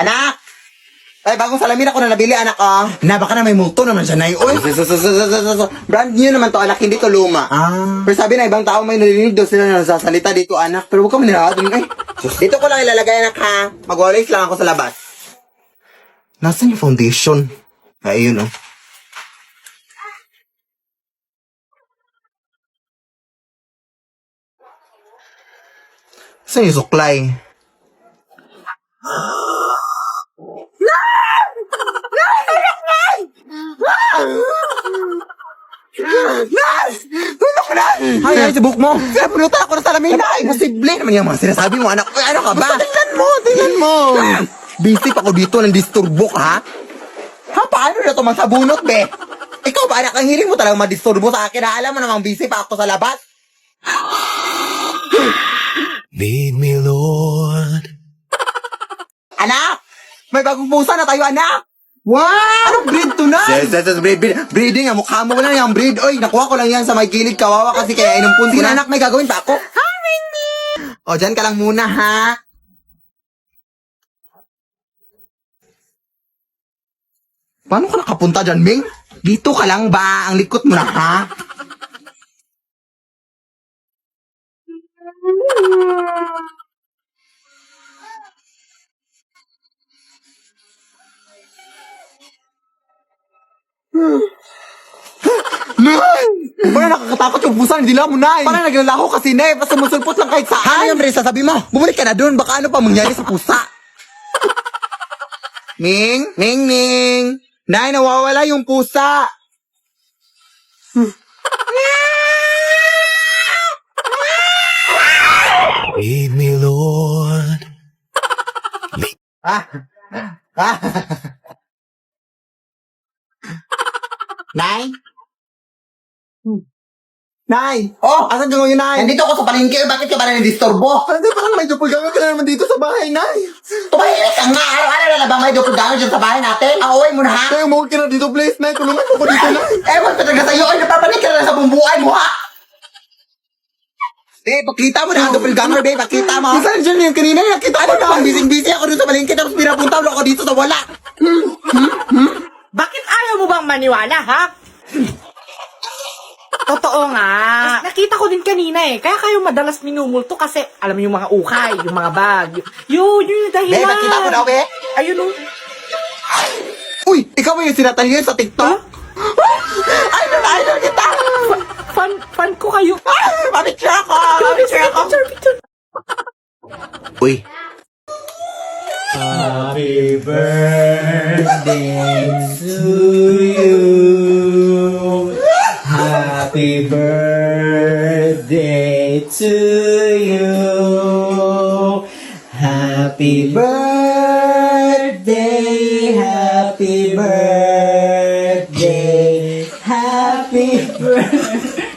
Anak! Ay, bagong salamin ako na nabili, anak, oh. Na, baka na may multo naman siya, Nay. Uy! Brand new naman to, anak, hindi to luma. Ah. Pero sabi na, ibang tao may narinig daw sila na nasasalita dito, anak. Pero huwag ka manirahan dun, eh. Dito ko lang ilalagay, anak, ha. Mag-walis lang ako sa labas. Nasaan yung foundation? Ay, yun, oh. Saan yung suklay? Ay, ay, sa buhok mo. Pinapunutan ako ng salamin. Ay, posible naman yung mga sinasabi mo, anak. Ay, ano ka ba? Tingnan mo! Busy pa ako dito ng disturbo ka, ha? Ha, paano na ito magsabunot, be? Ikaw ba, anak, ang hiling mo talagang madisturbo sa akin, ha? Alam mo namang busy pa ako sa labas. Lead me, Lord. Anak! May bagong pusa na tayo, anak! Wow! Anong breed to na? Yes, breeding, ang mukha mo lang yung breed. Oy, nakuha ko lang yan sa may gilid, kawawa kasi kaya inumpun ko na. Anak, may gagawin pa ako. O, dyan ka lang muna, ha? Paano ka nakapunta dyan, Ming? Dito ka lang ba? Ang likot mo na, ha? Nay! Parang nakakatakot yung pusa, hindi lang mo, Nay. Parang naglalako kasi, Nay. Basta sumusulpot lang kahit saan. Ano yung Risa, sabi mo? Bumalik ka na doon. Baka ano pa mangyari sa pusa. Ming! Ming! Ming! Nay, nawawala yung pusa. Lead me, Lord. Ah! Ah! Nay? Nay! Oh! Asan ka ngayon, Nay? Nandito ako sa palengke. Bakit ka ba na disturbo? Hindi, parang may doppelganger ka na naman dito sa bahay, Nay. Tumahirap ka nga. Araw-araw na ba may doppelganger dyan sa bahay natin? Away mo na, ha? Nay, umuwi ka na dito, please, Nay. Tulungan mo ko dito, Nay. Ewan ka talaga sa'yo. Ay, napapanik ka na sa bumbuay mo, ha? Pakita mo na ang doppelganger, babe. Pakita mo. Saan dyan yung kanina? Nakita ko na. Busy-busy ako dito sa palengke. Tapos pinapunta mo ako dito sa wala. Bakit ayaw mo bang maniwala, ha? Totoo nga. Nakita ko din kanina eh. Kaya kayo madalas minumulto kasi alam mo yung mga ukay, yung mga bag. Yun yung dahilan. Babe, nakita mo na, okay? Ayun o. Uy, ikaw ba yung sinatalihan sa TikTok? Idol kita! Fan ko kayo. Mapicture ako! Picture. Uy. Happy birthday to you. Happy birthday to you. Happy birthday. Happy birthday. Happy birthday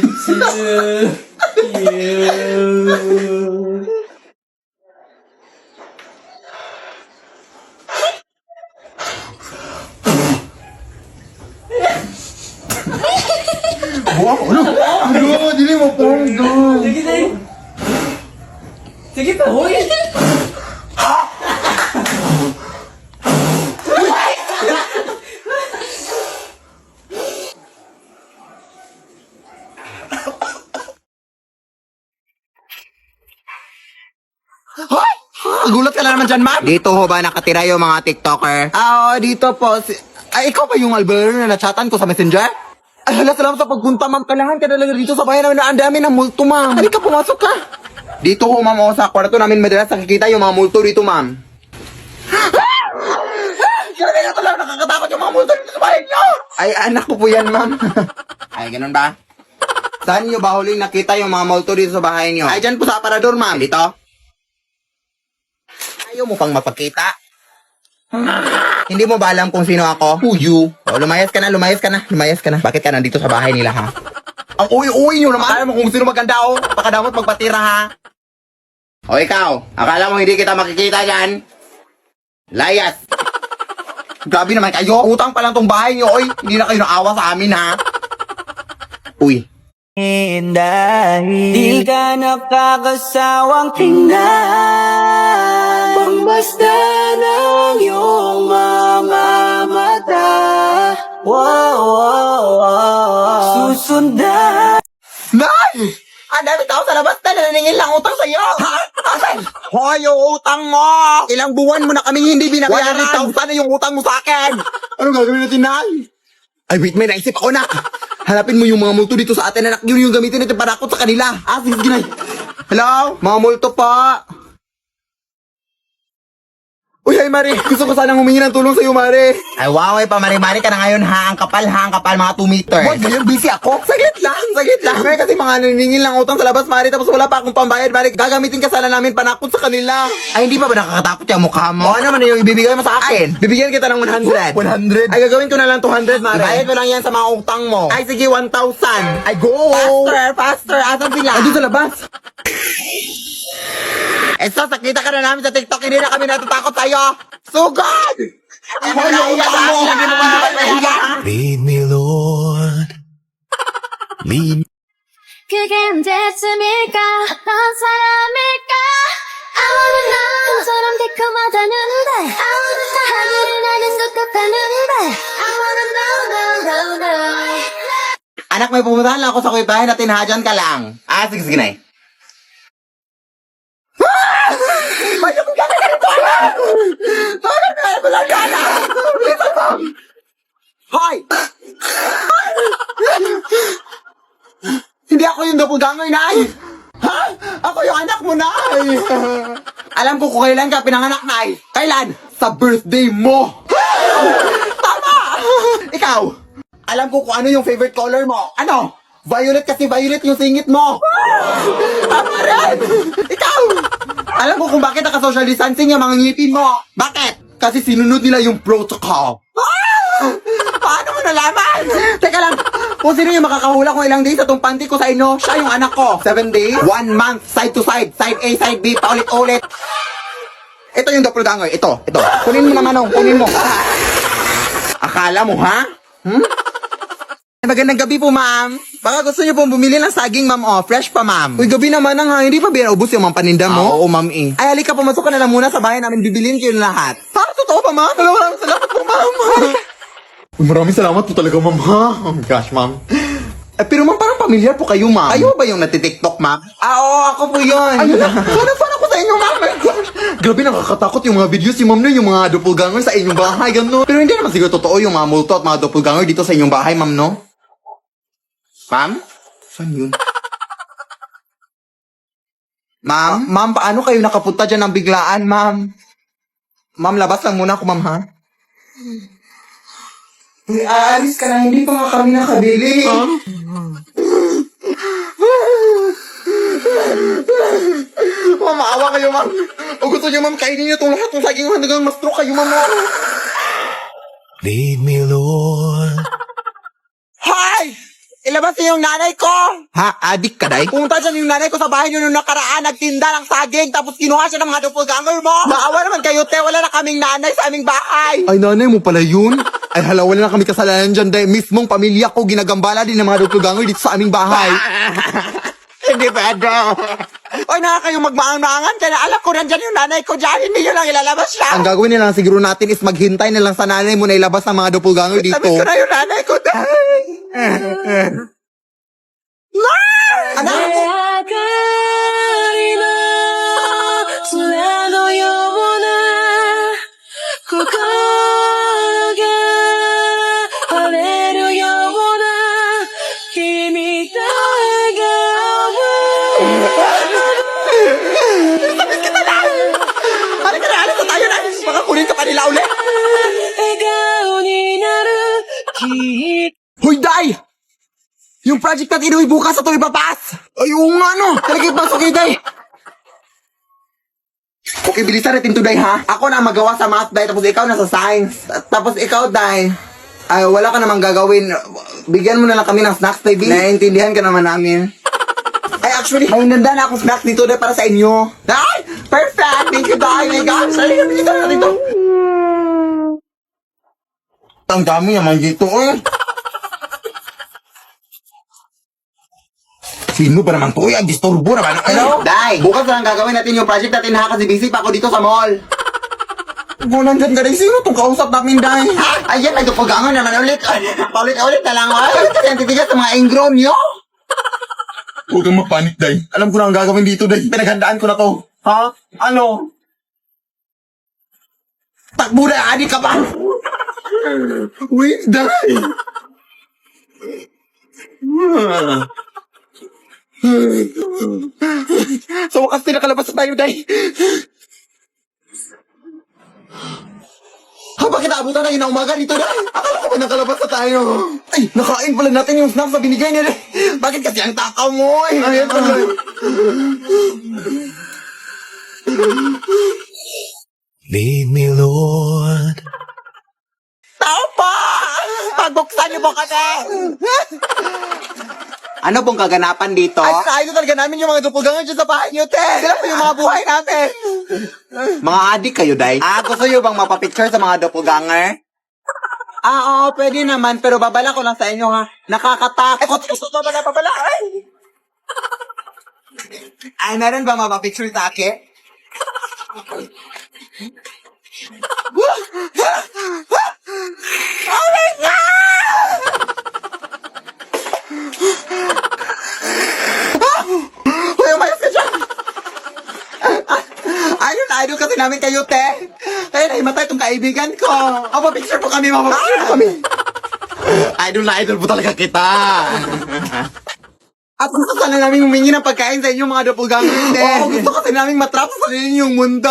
to you. Buwa ko, ano? Ano? Dili mo po. Sige, Day. Sige pa, huy. Gulat ka na naman dyan, ma'am. Dito ho ba nakatira yung mga TikToker? Dito po. Ay, ikaw ba yung albero na nachatan ko sa messenger? Ay, hala, salamat sa pagpunta, ma'am. Kailangan ka talaga dito sa bahay namin na ang dami ng multo, ma'am. Halika, pumasok ka. Dito ho, ma'am, sa kwarto namin madalas nakikita yung mga multo dito, ma'am. Grabe na talaga, nakakatakot yung mga multo dito sa bahay niyo. Ay, anak ko po yan, ma'am. Ay, ganun ba? Saan niyo ba huling nakita yung mga multo dito sa bahay niyo? Ay, dyan po sa aparador, ma'am. Dito? Ayaw mo pang mapakita? Hindi mo ba alam kung sino ako? Who you? O, lumayas ka na. Bakit ka nandito sa bahay nila, ha? Ang uwi-uwi nyo naman. Alam mo kung sino maganda, o. Pakadamot magpatira, ha? O, ikaw. Akala mo hindi kita makikita dyan? Layas. Grabe naman kayo. Utang pa lang tong bahay nyo, oy. Hindi na kayo naawa sa amin, ha? Uy. Dahil di ka nakakasawang tingnan. Basta ng iyong mga mata. Susundan. Nay! Ang dami tao sa labas na naningil lang utang sa'yo! Ha? Asan? Hoy, yung utang mo! Ilang buwan mo na kaming hindi binabayaran! 100,000 na yung utang mo sa akin! Anong gagawin natin, Nay? Ay, wait, may naisip ako, nak! Hanapin mo yung mga multo dito sa atin, anak. Yun yung gamitin natin para ako sa kanila. Sige, sige, Nay. Hello? Mga multo pa! Uy, ay, Mari! Gusto ko sanang humingi ng tulong sa'yo, Mari! Ay, wow, ay, pamari-mari ka na ngayon, ha? Ang kapal, mga 2 meters. Wag, ngayon, busy ako. Saglit lang. May kasi mga naningil lang utang sa labas, Mari, tapos wala pa akong pambayad, Mari. Gagamitin ka sana namin panakot sa kanila. Ay, hindi pa ba nakakatakot yung mukha mo? O, ano man yung ibibigay mo sa akin? Ay, bibigyan kita ng 100. 100? Ay, gagawin ko na lang 200, Mari. Ibayad mo lang yan sa mga utang mo. Ay, sige, 1,000. Ay, go! Faster! Asan sila? Ay, sa labas. Esto, sakita ka na namin sa TikTok, hindi na kami natatakot sa'yo! Sugod! Ano na iyan mo? Hindi mo ba napapahiya? Lead me, Lord. Lead 그게 언제쯤일까 어떤 사람일까 I wanna know 것처럼 달콤하다는데 하늘을 나는 것 같다는데 I wanna know. Anak, may pumuntahan lang ako sa kuibahin natin, ha? Diyan ka lang. Sige, sige, Nay. Hoy! Hindi ako yung doppelganger, Nay! Ha? Ako yung anak mo, Nay! Alam ko kung kailan ka pinanganak, Nay! Kailan? Sa birthday mo! Tama! Ikaw! Alam ko kung ano yung favorite color mo. Ano? Violet, kasi violet yung singit mo! Tama rin! Ikaw! Alam ko kung bakit naka-social distancing yung mga ngipin mo. Bakit? Kasi sinunod nila yung protocol. Paano mo nalaman? Teka lang, kung sino yung makakahula kung ilang days sa tong panty ko sa inyo, siya yung anak ko. 7 days, 1 month, side to side, side A, side B, paulit-ulit. Ito yung doppelganger, ito. Kunin mo naman, kunin mo. Akala mo, ha? Magandang gabi po, ma'am. Baka gusto niyo pong bumili ng saging, ma'am, fresh pa, ma'am. Uy, gabi naman ha, hindi pa ubos yung mga paninda mo? Oo, ma'am, Ay, halika, pumasok ka na lang muna sa bahay namin, bibilin ko yung lahat. Totoo pa, ma'am? Maraming salamat po, ma'am. Maraming salamat po talaga, ma'am, ha? Oh my gosh, ma'am. Pero ma'am, parang pamilyar po kayo, ma'am. Kayo ba yung natitiktok, ma'am? Oo, ako po yun. Ayun na, fan ako sa inyo, ma'am. My gosh. Grabe, nakakatakot yung mga videos si ma'am na yung mga doppelganger sa inyong bahay, gano'n. Pero hindi naman siguro totoo yung mga multo at mga doppelganger dito sa inyong bahay, ma'am, no? Ma'am? Saan yun? Ma'am, paano kayo nakapunta dyan ng biglaan, ma'am? Ma'am, labas lang muna ako, ma'am, ha? Aalis ka na, hindi pa nga kami nakabili. Ma'am, maawa kayo, ma'am. O gusto niyo, ma'am, kainin niyo itong lahat ng saging hanggang mas-stroke kayo, ma'am. Lead me, Lord. Hoy! Ilabas niyo yung nanay ko! Ha? Adik ka, day? Pumunta dyan yung nanay ko sa bahay niyo nung nakaraan, nagtinda ng saging, tapos kinuha siya ng mga doppelganger mo! Maawa naman kayo, te! Wala na kaming nanay sa aming bahay! Ay, nanay mo pala yun? Ay, hala, wala na kami kasalanan dyan, day. Mismong pamilya ko, ginagambala din ng mga doppelganger dito sa aming bahay. Hindi pwede. Oy, nakakayong magmaang-maangan ka na. Alam ko, nandyan yung nanay ko dyan. Hindi nyo lang ilalabas siya. Ang gagawin na lang siguro natin is maghintay na lang sa nanay mo na ilabas ang mga doppelganger dito. Labas ko na yung nanay ko dahil. Anak! 明かりの空のような心が晴れるような君とHalika na, halika tayo na. Baka kunin ka pa nila ulit. 笑顔になるきっと Hoy, Day! Yung project natin inuwi bukas sa ito ipapas! Ay, oo nga, no! Talagang pasok kayo, Day! Okay, bilisan natin to, Day, ha? Ako na magawa sa math, Day, tapos ikaw na sa science. Tapos ikaw, Day, ay, wala ka namang gagawin. Bigyan mo na lang kami ng snacks, baby. Naiintindihan ka naman namin. Ay, actually, may nanda na akong snacks dito, Day, para sa inyo. Ay! Perfect! Thank you, Day! My gosh! Ay, bilisan natin to! Ang dami naman dito, eh! Sino ba naman to? Ang disturbo naman. Hello? Day, bukas lang gagawin natin yung project natin ha kasi busy pa ako dito sa mall. Kung nandyan ka rin, sino itong kausap namin, day? Ayan, may dupagangan naman ulit. Paulit-ulit na lang, ay. Kasi ang titigas sa mga ingro nyo. Huwag kang mapanik, Day. Alam ko na ang gagawin dito, Day. Pinaghandaan ko na to. Ha? Ano? Takbo na, adi ka ba? Wait, Day. Sa wakas, nakalabas na tayo, day. Ha, bakit naabutan na yun ang umaga dito, day? Akala ko ba nakalabas na tayo? Ay, nakain pala natin yung snacks na binigay niya, Day. Bakit kasi ang takaw mo, eh? Ayan, tuloy. Lead me, Lord. Tao pa! Pagbuksan niyo po kasi! Ano pong kaganapan dito? Ay, kain talaga namin yung mga dupugangan dyan sa bahay niyo, te. Sila po yung mga buhay natin. Mga adik kayo, day? Gusto nyo bang mapapicture sa mga doppelganger? Oo, pwede naman, pero babala ko lang sa inyo, ha? Nakakatakot. Gusto ko ba na babala? Ay, meron bang mapapicture sa akin? Oh my God! Hoy, umayos ka dyan! Idol kasi namin kayo, te. Kaya nahimatay itong kaibigan ko. Picture po kami, mapapicture po kami. Idol na idol po talaga kita. At gusto sana namin humingi ng pagkain sa inyo, mga doppelganger, te. Oo, gusto kasi namin matrap sa sarili yung mundo.